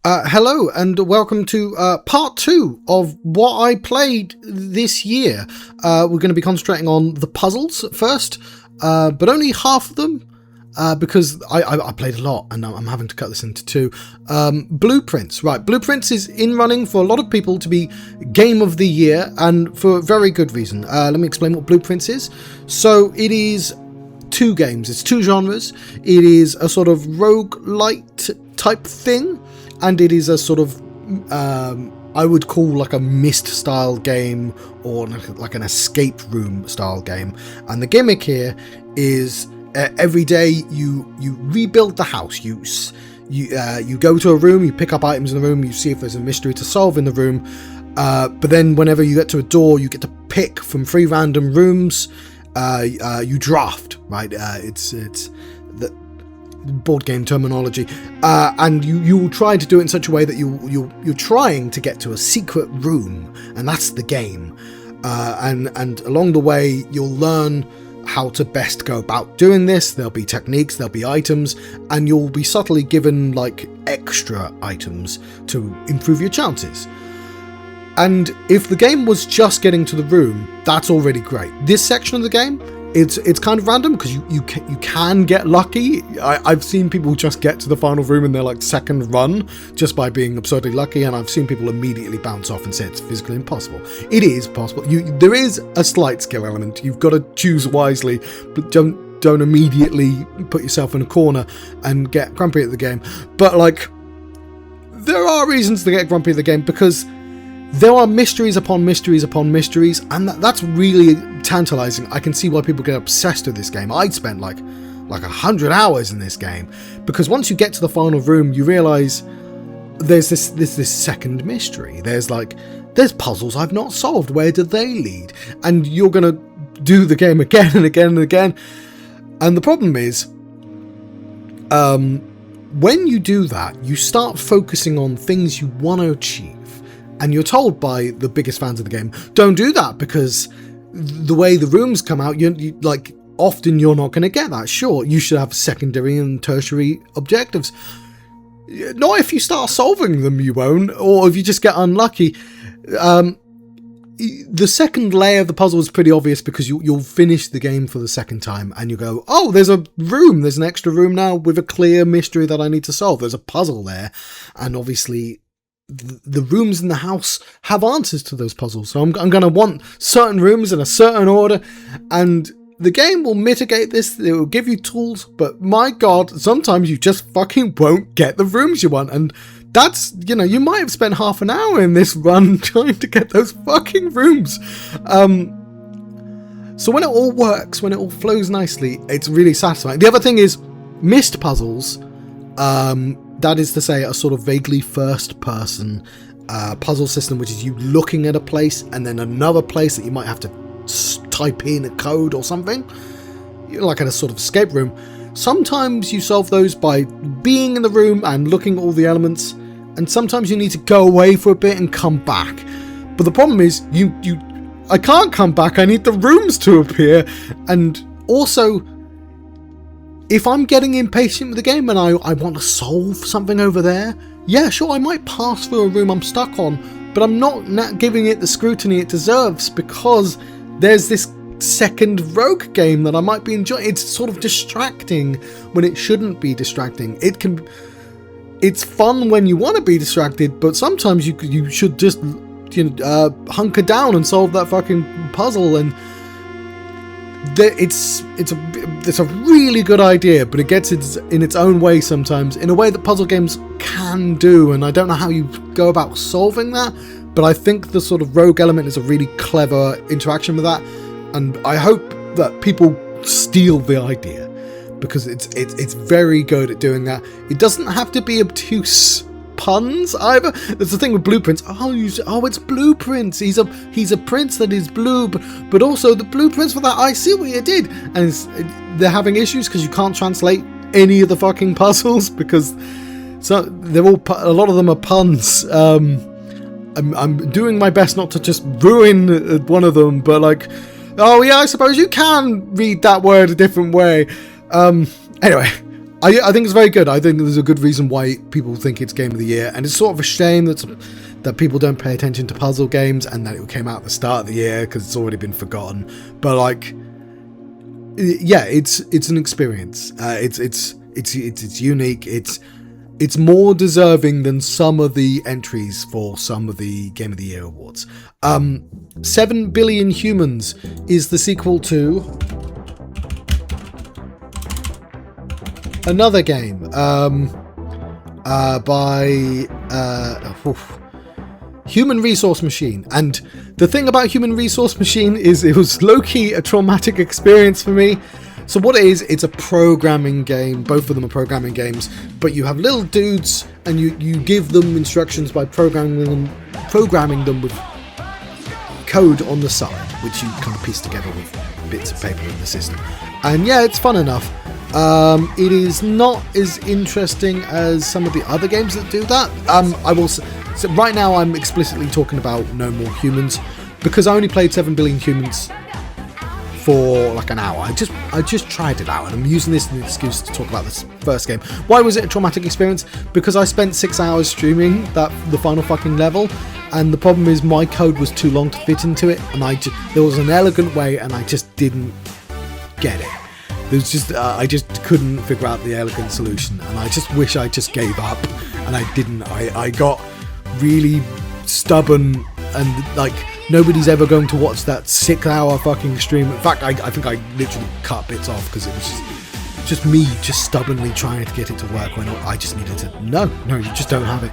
Hello and welcome to part 2 of what I played this year. We're going to be concentrating on the puzzles first, but only half of them because I played a lot and I'm having to cut this into two. Blueprints, right. Blueprints is in running for a lot of people to be Game of the Year, and for a very good reason. Let me explain what Blueprints is. So it is two games, it's two genres. It is a sort of roguelite type thing, and it is a sort of, I would call like a Myst style game, or like an escape room style game. And the gimmick here is every day you rebuild the house. You go to a room, you pick up items in the room, you see if there's a mystery to solve in the room. But then whenever you get to a door, you get to pick from 3 random rooms. You draft, right? It's the board game terminology, and you will try to do it in such a way that you're trying to get to a secret room, and that's the game. And along the way, you'll learn how to best go about doing this. There'll be techniques, there'll be items, and you'll be subtly given like extra items to improve your chances. And if the game was just getting to the room, that's already great. This section of the game, it's kind of random because you can get lucky. I've seen people just get to the final room in their like second run just by being absurdly lucky, and I've seen people immediately bounce off and say it's physically impossible. It is possible. There is a slight skill element. You've got to choose wisely, but don't immediately put yourself in a corner and get grumpy at the game. But like, there are reasons to get grumpy at the game because there are mysteries upon mysteries upon mysteries, and that's really tantalizing. I can see why people get obsessed with this game. I'd spent like 100 hours in this game, because once you get to the final room, you realize there's this second mystery. There's puzzles I've not solved. Where do they lead? And you're gonna do the game again and again and again. And the problem is, when you do that, you start focusing on things you want to achieve. And you're told by the biggest fans of the game, don't do that, because the way the rooms come out, you like, often you're not going to get that. Sure, you should have secondary and tertiary objectives. Not if you start solving them, you won't, or if you just get unlucky. The second layer of the puzzle is pretty obvious, because you'll finish the game for the second time and you go, oh, there's an extra room now with a clear mystery that I need to solve. There's a puzzle there, and obviously the rooms in the house have answers to those puzzles. So I'm going to want certain rooms in a certain order, and the game will mitigate this. It will give you tools, but my God, sometimes you just fucking won't get the rooms you want. And that's, you might have spent half an hour in this run trying to get those fucking rooms. So when it all works, when it all flows nicely, it's really satisfying. The other thing is Myst puzzles. That is to say, a sort of vaguely first-person puzzle system, which is you looking at a place and then another place that you might have to type in a code or something, like in a sort of escape room. Sometimes you solve those by being in the room and looking at all the elements, and sometimes you need to go away for a bit and come back. But the problem is, I can't come back. I need the rooms to appear, and also, if I'm getting impatient with the game and I want to solve something over there, yeah, sure, I might pass through a room I'm stuck on, but I'm not giving it the scrutiny it deserves, because there's this second rogue game that I might be enjoying. It's sort of distracting when it shouldn't be distracting. It's fun when you want to be distracted, but sometimes you should just hunker down and solve that fucking puzzle. And it's a really good idea, but it gets in its own way sometimes, in a way that puzzle games can do, and I don't know how you go about solving that, but I think the sort of rogue element is a really clever interaction with that, and I hope that people steal the idea, because it's very good at doing that. It doesn't have to be obtuse puns either. That's the thing with Blueprints. It's Blueprints. He's a prince that is blue, but also the blueprints for that. I see what you did, and they're having issues because you can't translate any of the fucking puzzles, because they're all a lot of them are puns. I'm doing my best not to just ruin one of them, but like, oh yeah, I suppose you can read that word a different way. Anyway, I think it's very good. I think there's a good reason why people think it's Game of the Year, and it's sort of a shame that people don't pay attention to puzzle games and that it came out at the start of the year because it's already been forgotten. But like, yeah, it's an experience. It's unique. It's more deserving than some of the entries for some of the Game of the Year awards. 7 Billion Humans is the sequel to another game by Human Resource Machine. And the thing about Human Resource Machine is it was low-key a traumatic experience for me. So what it is, it's a programming game. Both of them are programming games, but you have little dudes and you give them instructions by programming them with code on the side, which you kind of piece together with bits of paper in the system. And yeah, it's fun enough. It is not as interesting as some of the other games that do that. I will. So right now, I'm explicitly talking about No More Humans because I only played 7 Billion Humans for like an hour. I just tried it out, and I'm using this as an excuse to talk about this first game. Why was it a traumatic experience? Because I spent 6 hours streaming the final fucking level, and the problem is my code was too long to fit into it, and there was an elegant way, and I just didn't get it. There's just I just couldn't figure out the elegant solution, and I just wish I just gave up, and I didn't. I got really stubborn, and like nobody's ever going to watch that 6 hour fucking stream. In fact, I think I literally cut bits off because it was just me just stubbornly trying to get it to work when I just needed to. No, you just don't have it.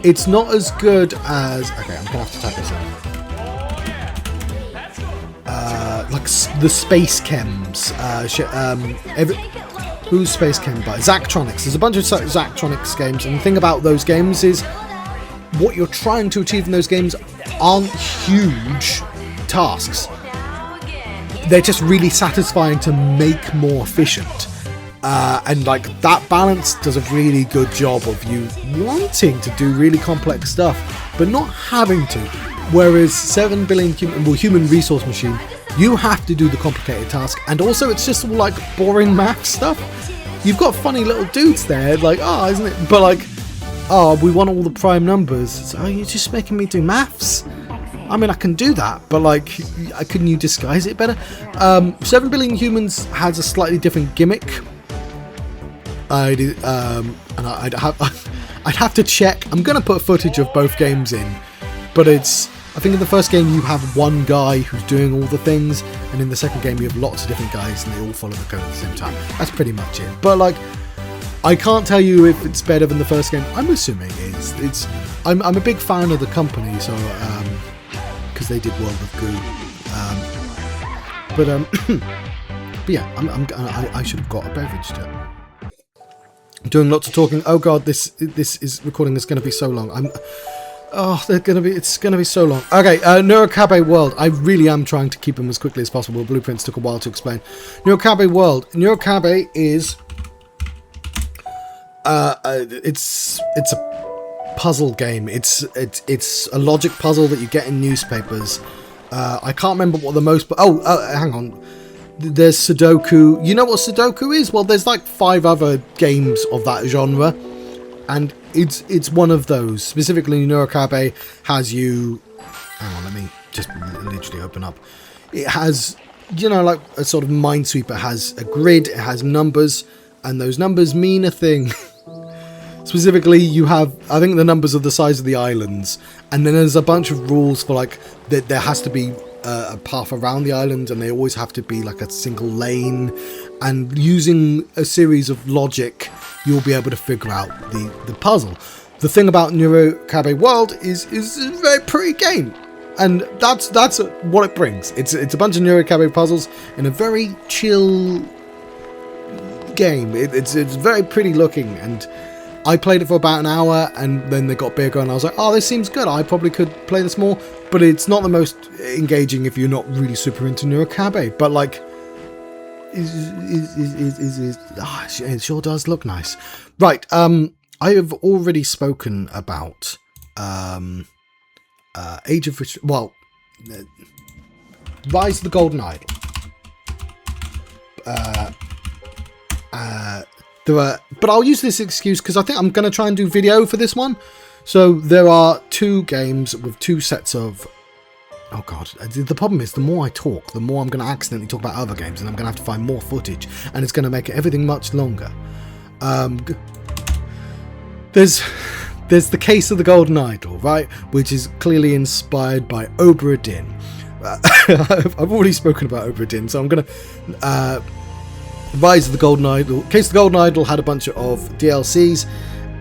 It's not as good as. Okay, I'm gonna have to type this in. Like the Space Chems. Who's Space Chem by? Zachtronics. There's a bunch of Zachtronics games, and the thing about those games is what you're trying to achieve in those games aren't huge tasks. They're just really satisfying to make more efficient. And like that balance does a really good job of you wanting to do really complex stuff, but not having to. Whereas 7 Billion Human Resource Machine, you have to do the complicated task, and also it's just all like boring math stuff. You've got funny little dudes there, like, oh, isn't it? But like, oh, we want all the prime numbers. So you're just making me do maths? I mean, I can do that, but like, couldn't you disguise it better? 7 Billion Humans has a slightly different gimmick. I'd have to check. I'm gonna put footage of both games in, but I think in the first game you have one guy who's doing all the things, and in the second game you have lots of different guys and they all follow the code at the same time. That's pretty much it. But like, I can't tell you if it's better than the first game. I'm assuming it is. I'm a big fan of the company, so because they did World of Goo. But yeah, I should have got a beverage to it. I'm doing lots of talking. Oh god, this recording is going to be so long. It's gonna be so long. Okay, Neurocabe World. I really am trying to keep them as quickly as possible. Blueprints took a while to explain. Neurocabe World. Neurocabe is it's a puzzle game. It's a logic puzzle that you get in newspapers. I can't remember what the most. But hang on. There's Sudoku. You know what Sudoku is? Well, there's like 5 other games of that genre. And it's one of those. Specifically, Neurocabe has you. Hang on, let me just literally open up. It has, like a sort of Minesweeper. It has a grid. It has numbers, and those numbers mean a thing. Specifically, you have, I think the numbers are the size of the islands, and then there's a bunch of rules for like that. There has to be a path around the island, and they always have to be like a single lane. And using a series of logic, you'll be able to figure out the puzzle. The thing about Neurocabe World is it's a very pretty game, and that's what it brings. It's a bunch of Neurocabe puzzles in a very chill game. It's very pretty looking, and I played it for about an hour, and then they got bigger, and I was like, oh, this seems good. I probably could play this more, but it's not the most engaging if you're not really super into Neurocabe. But like, it sure does look nice. Right, I have already spoken about Age of Rise of the Golden Idol. But I'll use this excuse because I think I'm going to try and do video for this one. So there are 2 games with 2 sets of... Oh god, the problem is the more I talk, the more I'm going to accidentally talk about other games, and I'm going to have to find more footage, and it's going to make everything much longer. There's the Case of the Golden Idol, right, which is clearly inspired by Obra Dinn. I've already spoken about Obra Dinn, so I'm going to... Rise of the Golden Idol. Case of the Golden Idol had a bunch of DLCs,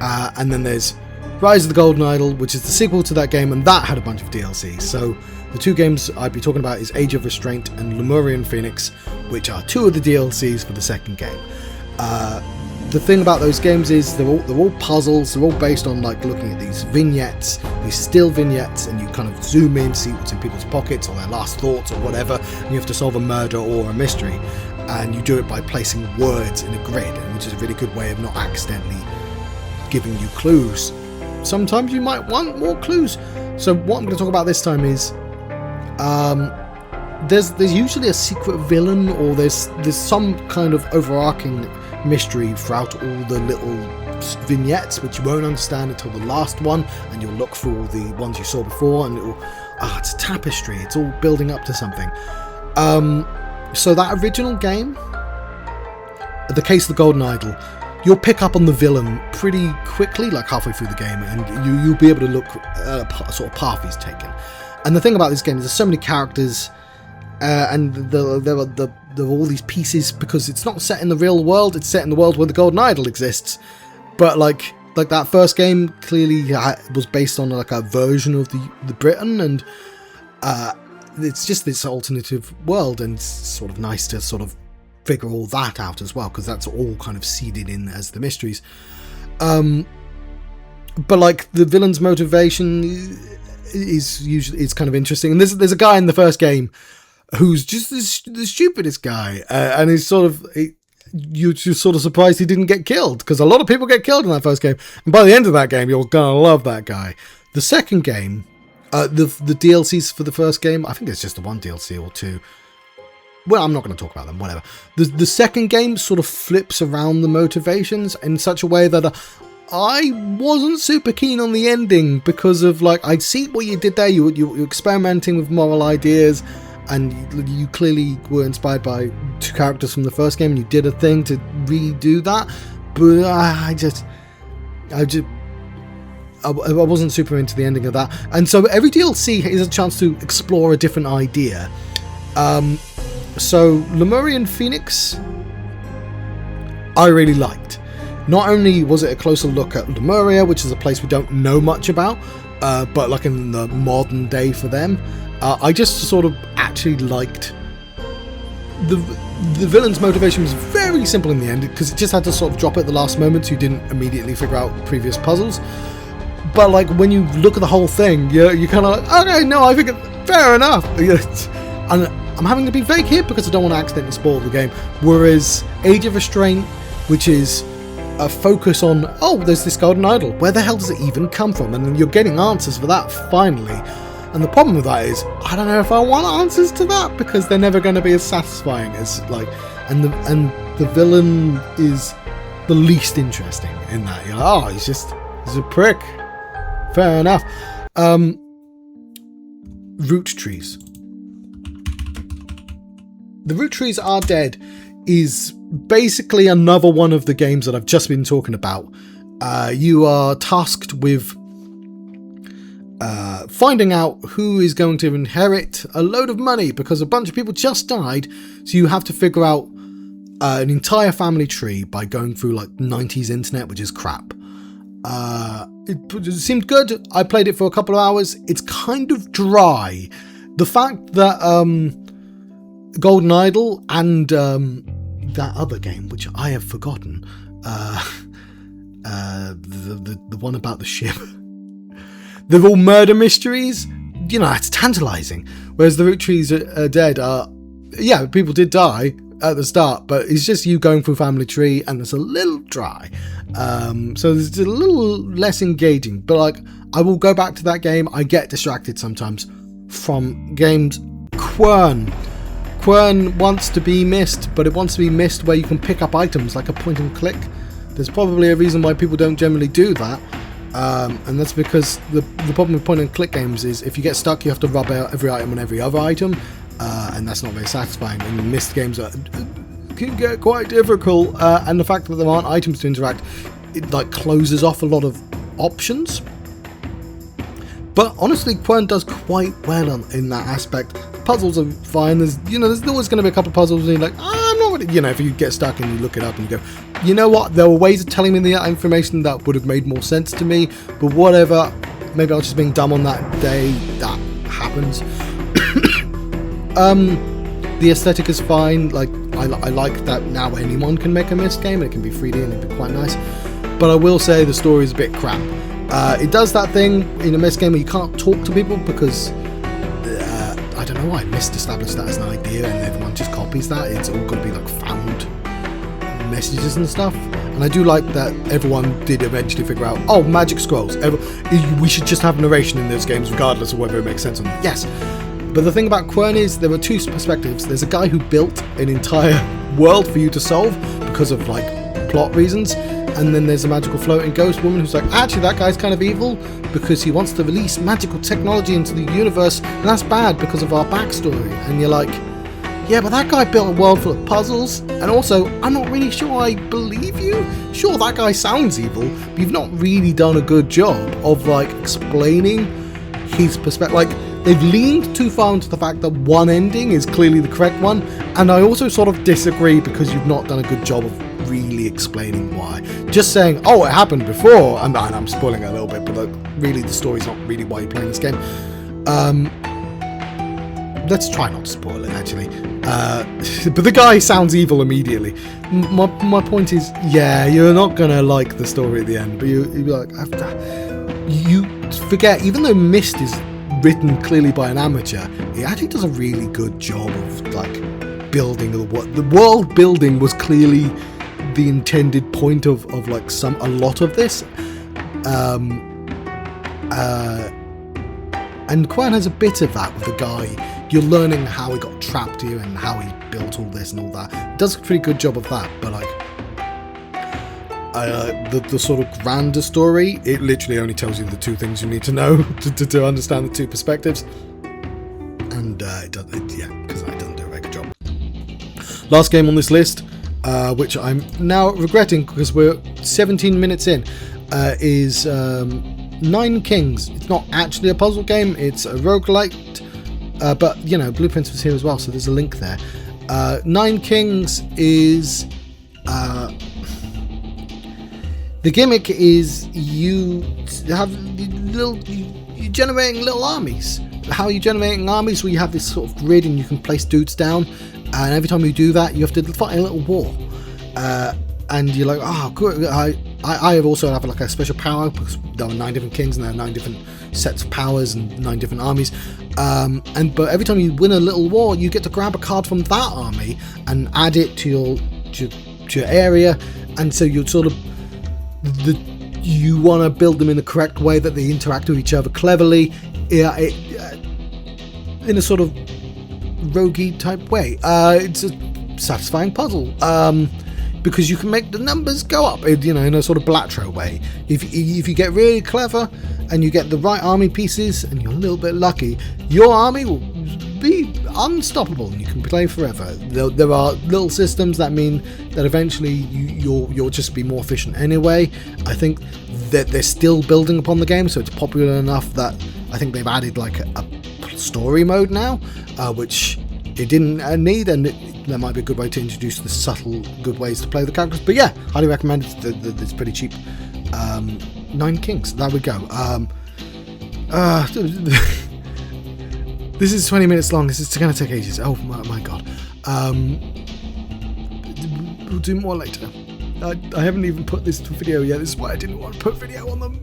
and then there's Rise of the Golden Idol, which is the sequel to that game, and that had a bunch of DLCs. So the 2 games I'd be talking about is Age of Restraint and Lemurian Phoenix, which are 2 of the DLCs for the second game. The thing about those games is they're all puzzles. They're all based on like looking at these vignettes, these still vignettes, and you kind of zoom in, see what's in people's pockets or their last thoughts or whatever, and you have to solve a murder or a mystery. And you do it by placing words in a grid, which is a really good way of not accidentally giving you clues. Sometimes you might want more clues. So what I'm going to talk about this time is there's usually a secret villain, or there's some kind of overarching mystery throughout all the little vignettes, which you won't understand until the last one, and you'll look through all the ones you saw before, and it's a tapestry. It's all building up to something. So that original game, The Case of the Golden Idol, you'll pick up on the villain pretty quickly, like halfway through the game, and you'll be able to look at a sort of path he's taken. And the thing about this game is there's so many characters, and there are all these pieces, because it's not set in the real world, it's set in the world where the Golden Idol exists. But like that first game clearly was based on like a version of the Britain, and it's just this alternative world, and it's sort of nice to sort of figure all that out as well, because that's all kind of seeded in as the mysteries. But like the villain's motivation is kind of interesting, and there's a guy in the first game who's just the stupidest guy, and he's sort of you're just sort of surprised he didn't get killed, because a lot of people get killed in that first game, and by the end of that game you're gonna love that guy. The second game, the DLCs for the first game, I think it's just the 1 DLC or 2. Well, I'm not going to talk about them, whatever. The second game sort of flips around the motivations in such a way that I wasn't super keen on the ending, because of like, I see what you did there. You're experimenting with moral ideas, and you clearly were inspired by 2 characters from the first game, and you did a thing to redo that. But I wasn't super into the ending of that, and so every DLC is a chance to explore a different idea. So Lemurian Phoenix, I really liked. Not only was it a closer look at Lemuria, which is a place we don't know much about, but like in the modern day for them, I just sort of actually liked the villain's motivation was very simple in the end, because it just had to sort of drop at the last moment, so you didn't immediately figure out previous puzzles. But like when you look at the whole thing, you're kind of like, okay, no, I think fair enough. And I'm having to be vague here because I don't want to accidentally spoil the game. Whereas Age of Restraint, which is a focus on, there's this Golden Idol. Where the hell does it even come from? And then you're getting answers for that finally. And the problem with that is, I don't know if I want answers to that, because they're never going to be as satisfying as like, and the villain is the least interesting in that. You're like, he's a prick. Fair enough. Root trees. The Root Trees Are Dead is basically another one of the games that I've just been talking about. You are tasked with finding out who is going to inherit a load of money, because a bunch of people just died, so you have to figure out an entire family tree by going through like 90s internet, which is crap. It seemed good. I played it for a couple of hours. It's kind of dry. The fact that Golden Idol and that other game, which I have forgotten, the one about the ship, they're all murder mysteries. It's tantalizing. Whereas the Root Trees Are Dead people did die at the start, but it's just you going through family tree, and it's a little dry. So it's a little less engaging, but like, I will go back to that game. I get distracted sometimes from games. Quern Quern wants to be missed, but it wants to be missed where you can pick up items like a point and click. There's probably a reason why people don't generally do that, and that's because the problem with point and click games is if you get stuck, you have to rub out every item on every other item, and that's not very satisfying. And missed games can get quite difficult, and the fact that there aren't items to interact, it like closes off a lot of options. But honestly, Quern does quite well in that aspect. Puzzles are fine. There's always going to be a couple of puzzles and you're like, I'm not really, if you get stuck and you look it up and you go, you know what, there were ways of telling me the information that would have made more sense to me, but whatever, maybe I was just being dumb on that day, that happens. The aesthetic is fine, like, I like that now anyone can make a Myst game, and it can be 3D and it'd be quite nice, but I will say the story is a bit crap. It does that thing in a Myst game where you can't talk to people because I don't know why Myst established that as an idea and everyone just copies that. It's all got to be like found messages and stuff. And I do like that everyone did eventually figure out, oh, magic scrolls. We should just have narration in those games regardless of whether it makes sense or not. Yes. But the thing about Quern is there were two perspectives. There's a guy who built an entire world for you to solve because of like plot reasons. And then there's a magical floating ghost woman who's like, actually that guy's kind of evil because he wants to release magical technology into the universe, and that's bad because of our backstory. And you're like, yeah, but that guy built a world full of puzzles, and also, I'm not really sure I believe you. Sure, that guy sounds evil, but you've not really done a good job of like explaining his perspective. Like, they've leaned too far into the fact that one ending is clearly the correct one, and I also sort of disagree because you've not done a good job of really explaining why. Just saying, oh, it happened before, and I'm spoiling it a little bit, but like, really the story's not really why you're playing this game. Let's try not to spoil it, actually. But the guy sounds evil immediately. My point is, yeah, you're not gonna like the story at the end, but you'll be like, you forget, even though Myst is written clearly by an amateur, he actually does a really good job of like building the world building was clearly the intended point of like a lot of this, and Quern has a bit of that with the guy. You're learning how he got trapped here and how he built all this and all that. It does a pretty good job of that, but like the sort of grander story, it literally only tells you the two things you need to know to understand the two perspectives, and because it doesn't do a very good job. Last game on this list, which I'm now regretting because we're 17 minutes in, is Nine Kings. It's not actually a puzzle game, it's a roguelite, but Blueprints was here as well, so there's a link there. Nine Kings is the gimmick is you're generating little armies. How are you generating armies? Well, you have this sort of grid and you can place dudes down, and every time you do that you have to fight a little war, and you're like, oh good, I also have like a special power because there are 9 different kings and there are 9 different sets of powers and 9 different armies, but every time you win a little war you get to grab a card from that army and add it to your area, and so you're sort of you want to build them in the correct way that they interact with each other cleverly, in a sort of roguey type way. It's a satisfying puzzle, because you can make the numbers go up, in a sort of Blatro way. If you get really clever and you get the right army pieces and you're a little bit lucky, your army will be unstoppable and you can play forever. There are little systems that mean that eventually you'll just be more efficient anyway. I think that they're still building upon the game, so it's popular enough that I think they've added like a story mode now, which it didn't need, and that might be a good way to introduce the subtle good ways to play the characters. But yeah, highly recommend it. It's pretty cheap. Nine Kings, there we go. This is 20 minutes long. This is going to take ages. Oh my god. We'll do more later. I haven't even put this to video yet. This is why I didn't want to put video on them.